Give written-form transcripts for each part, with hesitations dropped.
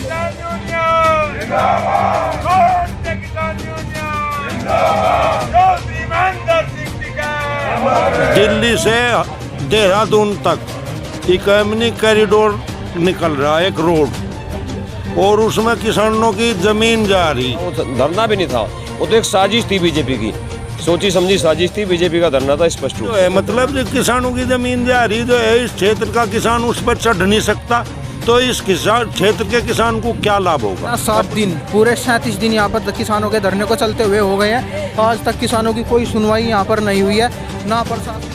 किसान यूनियन जिंदाबाद, भारतीय किसान यूनियन जिंदाबाद, चौधरी महेंद्र सिंह जी का। दिल्ली से देहरादून तक इकोनॉमिक कॉरिडोर निकल रहा है, एक रोड, और उसमें किसानों की जमीन जा रही। वो धरना भी नहीं था, वो तो एक साजिश थी बीजेपी की, सोची समझी साजिश थी, बीजेपी का धरना था स्पष्ट रूप से। मतलब जो किसानों की जमीन जा रही जो है, इस क्षेत्र का किसान उस पर चढ़ नहीं सकता, तो इस किसान क्षेत्र के किसान को क्या लाभ होगा। 7 दिन पूरे 37 दिन यहाँ पर किसानों के धरने को चलते हुए हो गए हैं। आज तक किसानों की कोई सुनवाई यहाँ पर नहीं हुई है, ना प्रशासन।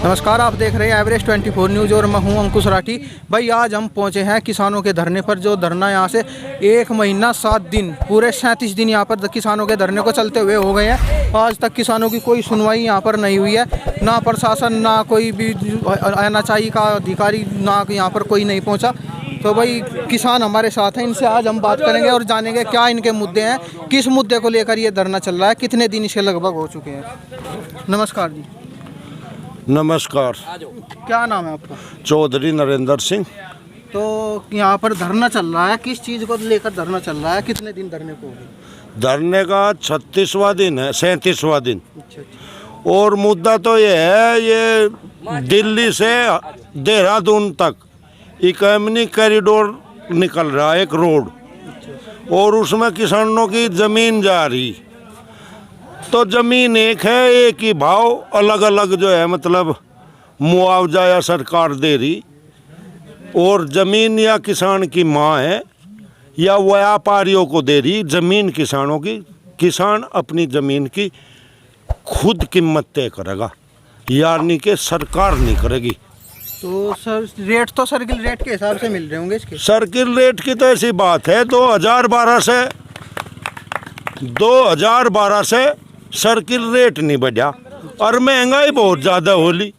नमस्कार, आप देख रहे हैं एवरेस्ट 24 न्यूज़ और मैं हूं अंकुश राठी। भाई आज हम पहुंचे हैं किसानों के धरने पर, जो धरना यहां से 1 महीना 7 दिन पूरे 37 दिन यहां पर किसानों के धरने को चलते हुए हो गए हैं। आज तक किसानों की कोई सुनवाई यहां पर नहीं हुई है, ना प्रशासन, ना कोई भी एनएचआई का अधिकारी, ना यहाँ पर कोई नहीं पहुँचा। तो भाई किसान हमारे साथ हैं, इनसे आज हम बात करेंगे और जानेंगे क्या इनके मुद्दे हैं, किस मुद्दे को लेकर ये धरना चल रहा है, कितने दिन इसके लगभग हो चुके हैं। नमस्कार जी। नमस्कार, क्या नाम है आपका? चौधरी नरेंद्र सिंह। तो यहाँ पर धरना चल रहा है, किस चीज़ को लेकर धरना चल रहा है, कितने दिन धरने को हो गए? धरने का 36वां दिन है, 37वां दिन। अच्छा। और मुद्दा तो ये है, ये दिल्ली से देहरादून तक इकोनॉमिक कॉरिडोर निकल रहा है, एक रोड, और उसमें किसानों की ज़मीन जा रही। तो ज़मीन एक है, एक ही भाव, अलग अलग जो है मतलब मुआवजा या सरकार दे रही। और ज़मीन या किसान की माँ है या व्यापारियों को दे रही ज़मीन किसानों की। किसान अपनी ज़मीन की खुद कीमत तय करेगा, यानी कि सरकार नहीं करेगी। तो सर रेट तो सर्किल रेट के हिसाब से मिल रहे होंगे इसके? सर्किल रेट की तो ऐसी बात है, 2012 से सर्किल रेट नहीं बढ़ा और महंगाई बहुत ज़्यादा होली।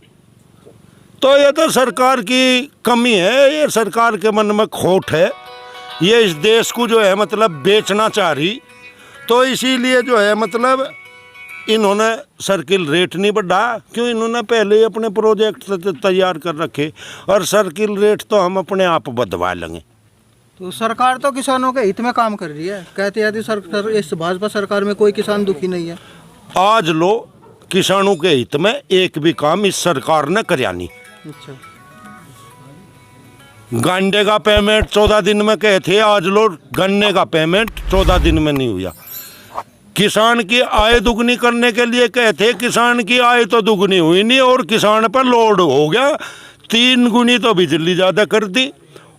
तो ये तो सरकार की कमी है, ये सरकार के मन में खोट है, ये इस देश को जो है मतलब बेचना चाह रही। तो इसीलिए जो है मतलब इन्होंने सर्किल रेट नहीं बढ़ा, क्यों? इन्होंने पहले ही अपने प्रोजेक्ट तैयार कर रखे, और सर्किल रेट तो हम अपने आप बढ़वा लेंगे। तो सरकार तो किसानों के हित में काम कर रही है, कहते हैं सर इस भाजपा सरकार में कोई किसान दुखी नहीं है। आज लो किसानों के हित में एक भी काम इस सरकार ने कराया नहीं। अच्छा। गन्ने का पेमेंट 14 दिन में कहे थे, आज लो गन्ने का पेमेंट 14 दिन में नहीं हुआ। किसान की आय दुगनी करने के लिए कहे थे, किसान की आय तो दुगनी हुई नहीं, और किसान पर लोड हो गया 3 गुनी, तो बिजली ज़्यादा कर दी,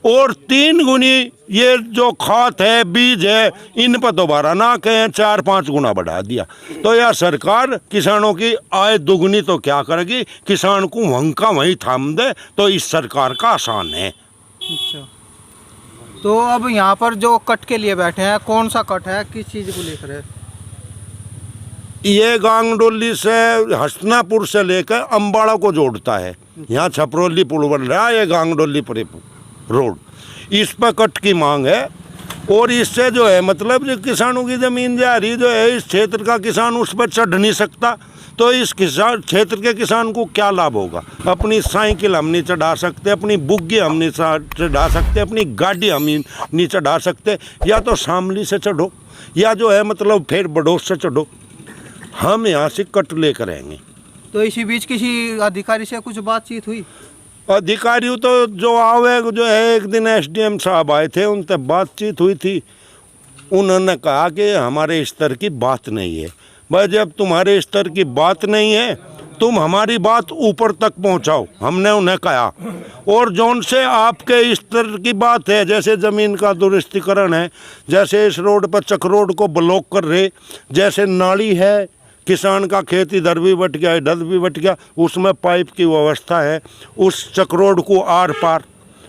और 3 गुनी ये जो खाद है, बीज है, इन पर दोबारा ना कहें 4-5 गुना बढ़ा दिया। तो यह सरकार किसानों की आय दुगनी तो क्या करेगी, किसान को वहीं का वहीं थाम दे, तो इस सरकार का आसान है। अच्छा। तो अब यहाँ पर जो कट के लिए बैठे हैं, कौन सा कट है, किस चीज़ को लेकर है? ये गांगडोली से हसनापुर से लेकर अम्बाड़ा को जोड़ता है। यहाँ छपरौली पुल बन रहा है, ये गांगडोली पर रोड, इस पर कट की मांग है। और इससे जो है मतलब जो किसानों की ज़मीन जा रही जो है, इस क्षेत्र का किसान उस पर चढ़ नहीं सकता, तो इस किसान क्षेत्र के किसान को क्या लाभ होगा। अपनी साइकिल हम नहीं चढ़ा सकते, अपनी बुग्गी हम नहीं चढ़ा सकते, अपनी गाड़ी हम नहीं चढ़ा सकते, या तो शामली से चढ़ो या जो है मतलब फिर बडोस से चढ़ो, हम यहाँ से कट लेकर आएंगे। तो इसी बीच किसी अधिकारी से कुछ बातचीत हुई? अधिकारी तो जो आवे जो है, एक दिन एसडीएम साहब आए थे, उनसे बातचीत हुई थी। उन्होंने कहा कि हमारे स्तर की बात नहीं है। भाई जब तुम्हारे स्तर की बात नहीं है, तुम हमारी बात ऊपर तक पहुंचाओ, हमने उन्हें कहा। और जौन से आपके स्तर की बात है, जैसे ज़मीन का दुरुस्तीकरण है, जैसे इस रोड पर चक रोड को ब्लॉक कर रहे, जैसे नाली है, किसान का खेत इधर भी बट गया इधर भी बट गया, उसमें पाइप की व्यवस्था है, उस चक रोड को आर पार,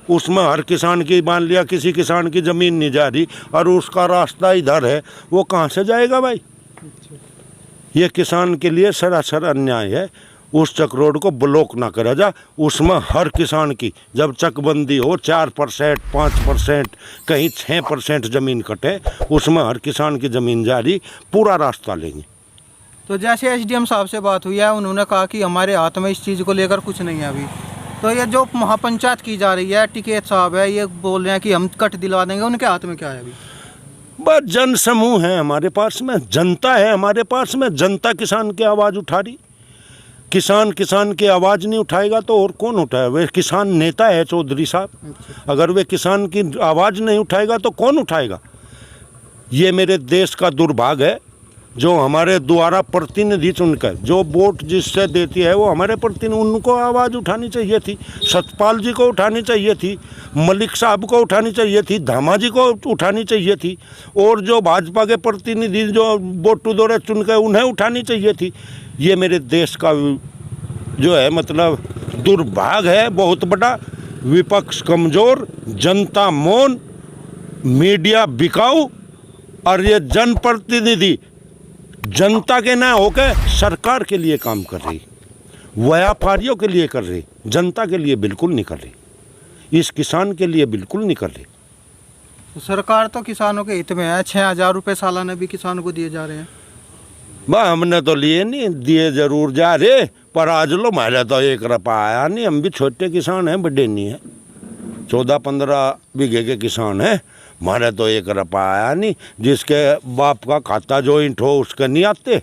उसमें हर किसान की मान लिया किसी किसान की ज़मीन नहीं जा रही और उसका रास्ता इधर है, वो कहाँ से जाएगा भाई? ये किसान के लिए सरासर अन्याय है। उस चक रोड को ब्लॉक ना करा जा, उसमें हर किसान की जब चकबंदी हो 4%, 5%, कहीं 6% ज़मीन कटे, उसमें हर किसान की ज़मीन जारी, पूरा रास्ता लेंगे। तो जैसे एसडीएम साहब से बात हुई है, उन्होंने कहा कि हमारे हाथ में इस चीज़ को लेकर कुछ नहीं है अभी। तो ये जो महापंचायत की जा रही है, टिकैत साहब है, ये बोल रहे हैं कि हम कट दिलवा देंगे, उनके हाथ में क्या है अभी? बस जन समूह है हमारे पास में, जनता है हमारे पास में, जनता किसान की आवाज़ उठा रही। किसान की आवाज़ नहीं उठाएगा तो और कौन उठाए? वे किसान नेता है चौधरी साहब, अगर वे किसान की आवाज़ नहीं उठाएगा तो कौन उठाएगा? ये मेरे देश का दुर्भाग्य है, जो हमारे द्वारा प्रतिनिधि चुनकर जो वोट जिससे देती है वो हमारे प्रतिनिधि, उनको आवाज़ उठानी चाहिए थी। सतपाल जी को उठानी चाहिए थी, मलिक साहब को उठानी चाहिए थी, धामा जी को उठानी चाहिए थी, और जो भाजपा के प्रतिनिधि जो वोट द्वारा चुनकर उन्हें उठानी चाहिए थी। ये मेरे देश का जो है मतलब दुर्भाग्य है बहुत बड़ा। विपक्ष कमज़ोर, जनता मौन, मीडिया बिकाऊ, और ये जनप्रतिनिधि जनता के ना होकर सरकार के लिए काम कर रही, व्यापारियों के लिए कर रही, जनता के लिए बिल्कुल नहीं कर रही, इस किसान के लिए बिल्कुल नहीं कर रही। तो सरकार तो किसानों के हित में है, 6,000 रुपये सालाना भी किसानों को दिए जा रहे हैं। बा हमने तो लिए नहीं, दिए जरूर जा रहे, पर आज लो मारे तो 1 रुपया आया नहीं। हम भी छोटे किसान हैं, बड़े नहीं हैं, 14-15 बीघे के किसान हैं, हमारे तो 1 रुपया आया नहीं। जिसके बाप का खाता जॉइंट हो उसके नहीं आते,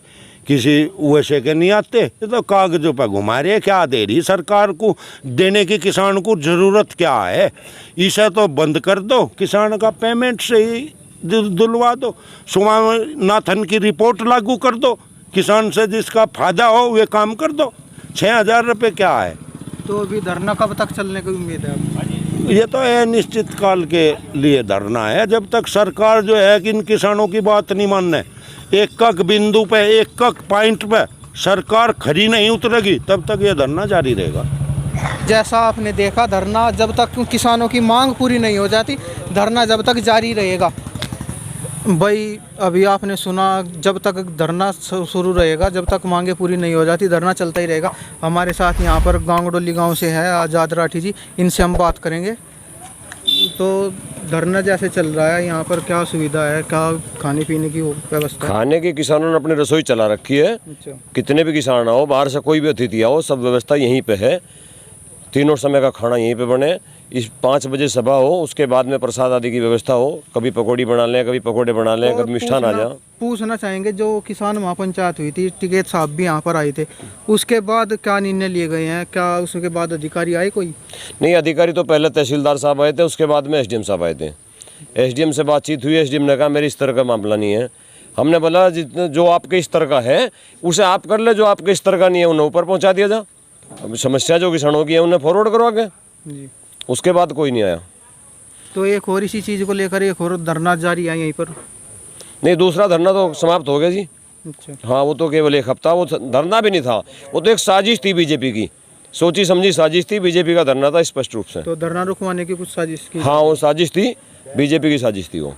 किसी वैसे के नहीं आते, ये तो कागजों पर घुमा रहे। क्या दे रही सरकार को देने की, किसान को ज़रूरत क्या है? इसे तो बंद कर दो, किसान का पेमेंट से ही दिलवा दो, स्वामीनाथन की रिपोर्ट लागू कर दो, किसान से जिसका फायदा हो वे काम कर दो। 6,000 रुपये क्या है? तो अभी धरना कब तक चलने की उम्मीद है? ये तो निश्चित काल के लिए धरना है, जब तक सरकार जो है कि इन किसानों की बात नहीं मानने, एक बिंदु पे, एक पॉइंट पे सरकार खरी नहीं उतरेगी, तब तक ये धरना जारी रहेगा। जैसा आपने देखा, धरना जब तक किसानों की मांग पूरी नहीं हो जाती, धरना जब तक जारी रहेगा। भाई अभी आपने सुना, जब तक धरना शुरू रहेगा, जब तक मांगे पूरी नहीं हो जाती, धरना चलता ही रहेगा। हमारे साथ यहाँ पर गांगडोली गांव से है आज़ाद राठी जी, इनसे हम बात करेंगे। तो धरना जैसे चल रहा है, यहाँ पर क्या सुविधा है, क्या खाने पीने की व्यवस्था है? खाने की किसानों ने अपनी रसोई चला रखी है। अच्छा। कितने भी किसान आओ, बाहर से कोई भी अतिथि आओ, सब व्यवस्था यहीं पे है। तीनों समय का खाना यहीं पे बने। इस 5 बजे सभा हो, उसके बाद में प्रसाद आदि की व्यवस्था हो। कभी पकौड़ी बना लें, कभी पकौड़े बना लें, कभी मिष्ठान आ जाए। पूछना चाहेंगे, जो किसान महापंचायत हुई थी, टिकैत साहब भी यहाँ पर आए थे, उसके बाद क्या निर्णय लिए गए हैं? क्या उसके बाद अधिकारी आए कोई? नहीं, अधिकारी तो पहले तहसीलदार साहब आए थे, उसके बाद में एसडीएम साहब आए थे। एसडीएम से बातचीत हुई, एसडीएम ने कहा मेरे इस तरह का मामला नहीं है। हमने बोला जितने जो आपके इस तरह का है उसे आप कर ले, जो आपके इस तरह का नहीं है उन्हें ऊपर पहुँचा दिया जा। अब समस्या जो किसानों की है उन्हें फॉरवर्ड करो आगे। जी। उसके बाद कोई नहीं आया। तो एक और इसी चीज़ को लेकर एक और धरना जारी है यहीं पर? नहीं, दूसरा धरना तो समाप्त हो गया जी। अच्छा। हाँ, वो तो केवल 1 हफ्ता, वो धरना भी नहीं था, वो तो एक साजिश थी बीजेपी की, सोची समझी साजिश थी। बीजेपी का धरना था स्पष्ट रूप से। तो धरना रुकवाने की कुछ साजिश की? हाँ, वो साजिश थी, बीजेपी की साजिश थी वो।